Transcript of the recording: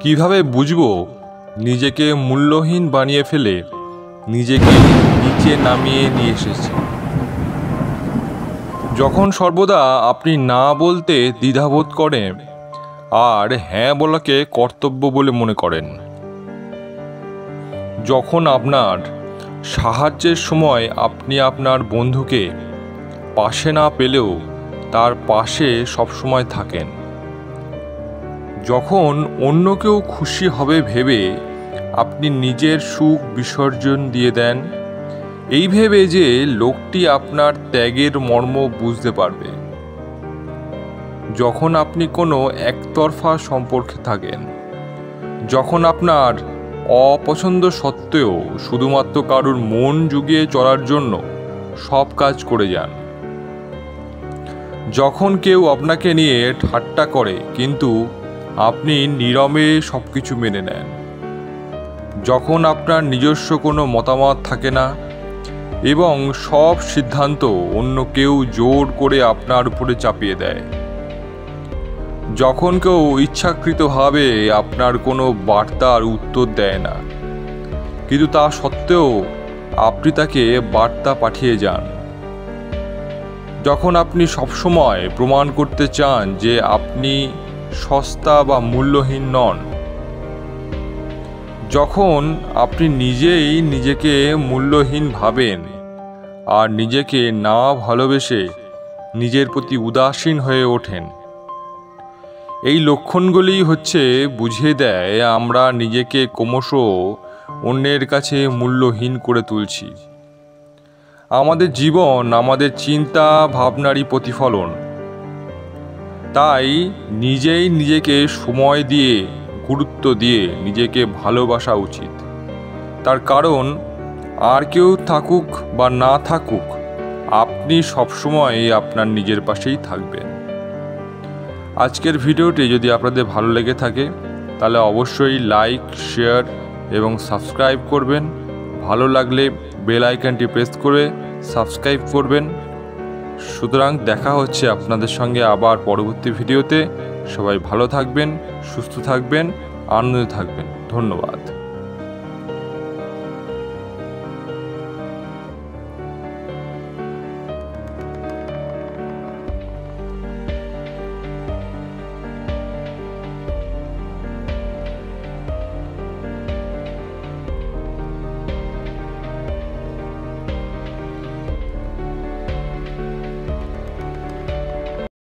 কিভাবে বুঝবো নিজেকে মূল্যহীন বানিয়ে ফেলে নিজেকে নিচে নামিয়ে নিয়ে এসেছি? যখন সর্বদা আপনি না বলতে দ্বিধাবোধ করেন আর হ্যাঁ বলাকে কর্তব্য বলে মনে করেন, যখন আপনার সাহায্যের সময় আপনি আপনার বন্ধুকে পাশে না পেলেও তার পাশে সবসময় থাকেন, যখন অন্য কেউ খুশি হবে ভেবে আপনি নিজের সুখ বিসর্জন দিয়ে দেন এই ভেবে যে লোকটি আপনার ত্যাগের মর্ম বুঝতে পারবে, যখন আপনি কোনো একতরফা সম্পর্কে থাকেন, যখন আপনার অপছন্দ সত্ত্বেও শুধুমাত্র কারোর মন জুগিয়ে চলার জন্য সব কাজ করে যান, যখন কেউ আপনাকে নিয়ে ঠাট্টা করে কিন্তু আপনি নীরবে সব কিছু মেনে নেন, যখন আপনার নিজস্ব কোনো মতামত থাকে না এবং সব সিদ্ধান্ত অন্য কেউ জোর করে আপনার উপরে চাপিয়ে দেয়, যখন কেউ ইচ্ছাকৃতভাবে আপনার কোনো বার্তার উত্তর দেয় না কিন্তু তা সত্ত্বেও আপনি তাকে বার্তা পাঠিয়ে যান, যখন আপনি সবসময় প্রমাণ করতে চান যে আপনি সস্তা বা মূল্যহীন নন, যখন আপনি নিজেই নিজেকে মূল্যহীন ভাবেন আর নিজেকে না ভালোবেসে নিজের প্রতি উদাসীন হয়ে ওঠেন, এই লক্ষণগুলি বুঝিয়ে দেয় আমরা নিজেকে ক্রমশ অন্যের কাছে মূল্যহীন করে তুলছি। আমাদের জীবন আমাদের চিন্তা ভাবনারই প্রতিফলন, তাই নিজেই নিজেকে সময় দিয়ে গুরুত্ব দিয়ে নিজেকে ভালোবাসা উচিত। তার কারণ আর কেউ থাকুক বা না থাকুক আপনি সবসময় আপনার নিজের পাশেই থাকবেন। আজকের ভিডিওটি যদি আপনাদের ভালো লেগে থাকে তাহলে অবশ্যই লাইক, শেয়ার এবং সাবস্ক্রাইব করবেন। ভালো লাগলে বেল আইকনটি প্রেস করে সাবস্ক্রাইব করবেন। সুতরাং দেখা হচ্ছে আপনাদের সঙ্গে আবার পরবর্তী ভিডিওতে। সবাই ভালো থাকবেন, সুস্থ থাকবেন, আনন্দে থাকবেন। ধন্যবাদ।